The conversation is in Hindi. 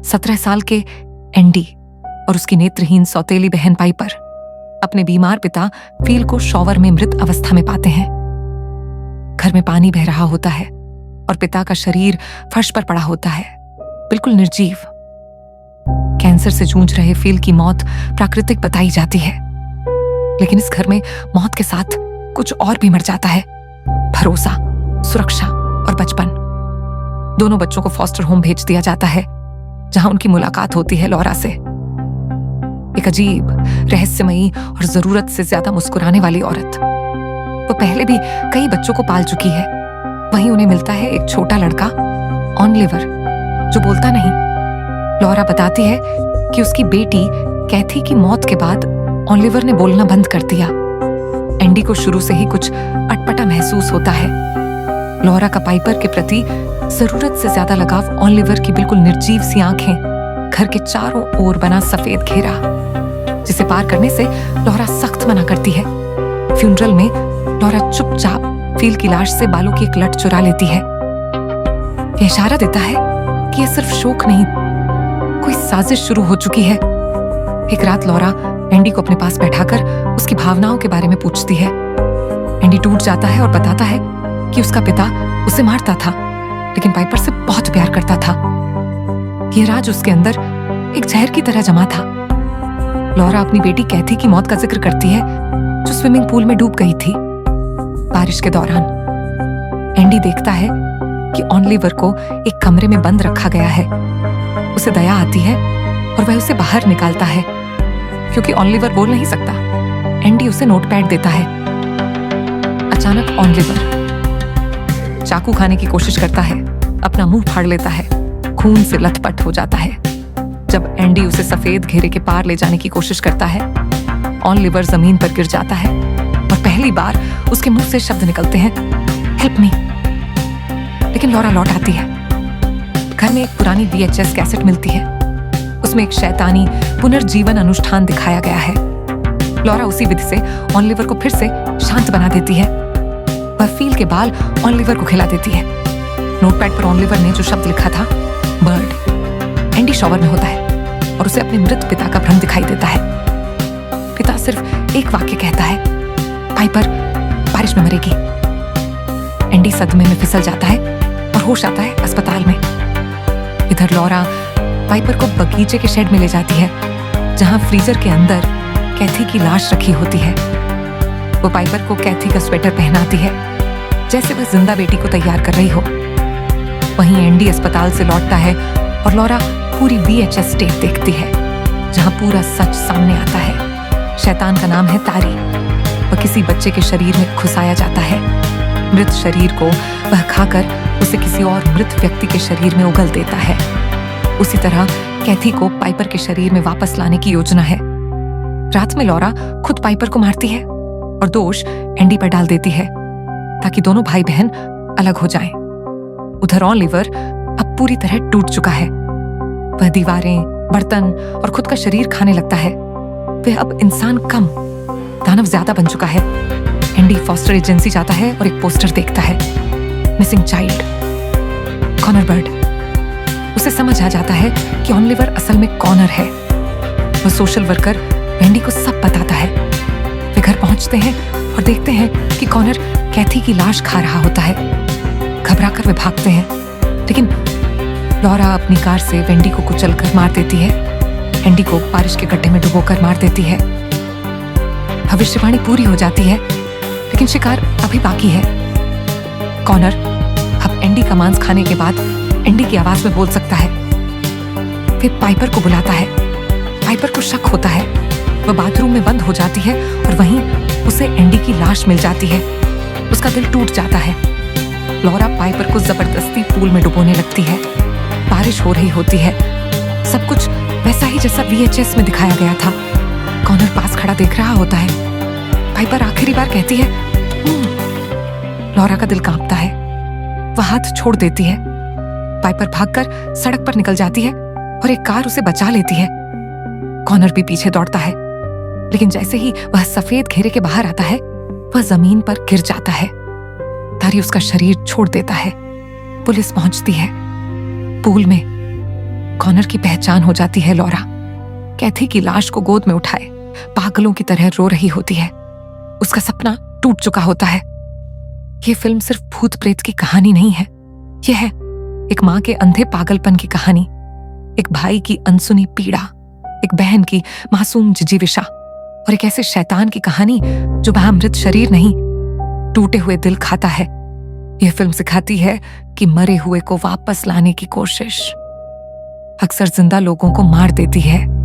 17 साल के एंडी और उसकी नेत्रहीन सौतेली बहन पाइपर अपने बीमार पिता फील को शॉवर में मृत अवस्था में पाते हैं। घर में पानी बह रहा होता है और पिता का शरीर फर्श पर पड़ा होता है, बिल्कुल निर्जीव। कैंसर से जूझ रहे फील की मौत प्राकृतिक बताई जाती है, लेकिन इस घर में मौत के साथ कुछ और भी मर जाता है, भरोसा, सुरक्षा और बचपन। दोनों बच्चों को फॉस्टर होम भेज दिया जाता है, जहां उनकी मुलाकात होती है लॉरा से। एक अजीब, रहस्यमयी और जरूरत से ज्यादा मुस्कुराने वाली औरत। वो पहले भी कई बच्चों को पाल चुकी है। वहीं उन्हें मिलता है एक छोटा लड़का, ऑलिवर, जो बोलता नहीं। लॉरा बताती है कि उसकी बेटी कैथी की मौत के बाद ऑलिवर ने बोलना बंद कर दिया। एंडी को शुरू से ही कुछ अटपटा महसूस होता है। लॉरा का पाइपर के प्रति जरूरत से ज्यादा लगाव, ऑलिवर की बिल्कुल निर्जीव सी आंखें, घर के चारों ओर बना सफेद घेरा, जिसे पार करने से लॉरा सख्त मना करती है। फ्यूनरल में लॉरा चुपचाप फील की लाश से बालों की एक लट चुरा लेती है। यह इशारा देता है कि यह सिर्फ शोक नहीं, कोई साजिश शुरू हो चुकी है। एक रात लॉरा एंडी को अपने पास बैठाकर उसकी भावनाओं के बारे में पूछती है। एंडी टूट जाता है और बताता है कि उसका पिता उसे मारता था, लेकिन पाइपर से बहुत प्यार करता था। यह राज उसके अंदर एक जहर की तरह जमा था। लॉरा अपनी बेटी कैथी की मौत का जिक्र करती है, जो स्विमिंग पूल में डूब गई थी बारिश के दौरान। एंडी देखता है कि ऑलिवर को एक कमरे में बंद रखा गया है। उसे दया आती है और वह उसे बाहर निकालता है। क्योंकि ऑलिवर बोल नहीं सकता, एंडी उसे नोटपैड देता है। अचानक ऑलिवर चाकू खाने की कोशिश करता है, अपना मुंह फाड़ लेता है, खून से लथपथ हो जाता है। जब एंडी उसे सफेद घेरे के पार ले जाने की कोशिश करता है, ऑलिवर जमीन पर गिर जाता है और पहली बार उसके मुंह से शब्द निकलते हैं, हेल्प मी। लेकिन लॉरा लौट आती है। घर में एक पुरानी VHS कैसेट मिलती है। उसमें एक शैतानी पुनर्जीवन अनुष्ठान दिखाया गया है। लॉरा उसी विधि से ऑलिवर को फिर से शांत बना देती है। वह फील के बाल ऑलिवर को खिला देती है। नोटपैड पर ऑलिवर ने जो शब्द लिखा था, बर्ड। एंडी शॉवर में होता है और उसे अपने मृत पिता का भ्रम दिखाई देता है। पिता सिर्फ एक वाक्य कहता है, पाइपर बारिश में मरेगी। एंडी सदमे में फिसल जाता है और होश आता है अस्पताल में। इधर लॉरा पाइपर को बगीचे के शेड में ले जाती है, जहां फ्रीजर के अंदर कैथी की लाश रखी होती है। वो पाइपर को कैथी का स्वेटर पहनाती है, जैसे वह जिंदा बेटी को तैयार कर रही हो। वहीं एंडी अस्पताल से लौटता है और लॉरा पूरी VHS टेप देखती है, जहां पूरा सच सामने आता है। शैतान का नाम है तारी। वह किसी बच्चे के शरीर में घुसाया जाता है। मृत शरीर को वह खाकर उसे किसी और मृत व्यक्ति के शरीर में उगल देता है। उसी तरह कैथी को पाइपर के शरीर में वापस लाने की योजना है। रात में लॉरा खुद पाइपर को मारती है और दोष एंडी पर डाल देती है, ताकि दोनों भाई बहन अलग हो जाएं। उधर ऑलिवर अब पूरी तरह टूट चुका है। वह दीवारें, बर्तन और खुद का शरीर खाने लगता है। वह अब इंसान कम, दानव ज्यादा बन चुका है। एंडी फॉस्टर एजेंसी जाता है और एक पोस्टर देखता है, मिसिंग चाइल्ड, कॉनर बर्ड। उसे समझ आ जाता है कि ऑलिवर असल में कॉनर है। वह सोशल वर्कर एंडी को सब बताता है। वे घर पहुंचते हैं और देखते हैं कि कॉनर कैथी की लाश खा रहा होता है। घबराकर वे भागते हैं, लेकिन लॉरा अपनी कार से वेंडी को कुचलकर मार देती है। एंडी को बारिश के गड्ढे में डुबोकर मार देती है। भविष्यवाणी पूरी हो जाती है, लेकिन शिकार अभी बाकी है। कॉनर अब एंडी का मांस खाने के बाद एंडी की आवाज में बोल सकता है। फिर पाइपर को बुलाता है। पाइपर को शक होता है। वह बाथरूम में बंद हो जाती है और वहीं उसे एंडी की लाश मिल जाती है। उसका दिल टूट जाता है। लॉरा पाइपर को जबरदस्ती पूल में डुबोने लगती है। बारिश हो रही होती है। सब कुछ वैसा ही जैसा VHS में दिखाया गया था। कॉनर पास खड़ा देख रहा होता है। पाइपर आखिरी बार कहती है, लॉरा का दिल कांपता है। वह हाथ छोड़ देती है। पाइपर भागकर सड़क पर निकल जाती है और एक कार उसे बचा लेती है। कॉनर भी पीछे दौड़ता है, लेकिन जैसे ही वह सफेद घेरे के बाहर आता है, वह जमीन पर गिर जाता है। तारी उसका शरीर छोड़ देता है। पुलिस पहुंचती है। पूल में कॉनर की पहचान हो जाती है लॉरा। कैथी की लाश को गोद में उठाए पागलों की तरह रो रही होती है। उसका सपना टूट चुका होता है। ये फिल्म सिर्फ भूत प्रेत की कहानी नहीं है, यह है एक माँ के अंधे पागलपन की कहानी, एक भाई की अनसुनी पीड़ा, एक बहन की मासूम जिजीविशा और एक ऐसे शैतान की कहानी जो वह मृत शरीर नहीं, टूटे हुए दिल खाता है। यह फिल्म सिखाती है कि मरे हुए को वापस लाने की कोशिश अक्सर जिंदा लोगों को मार देती है।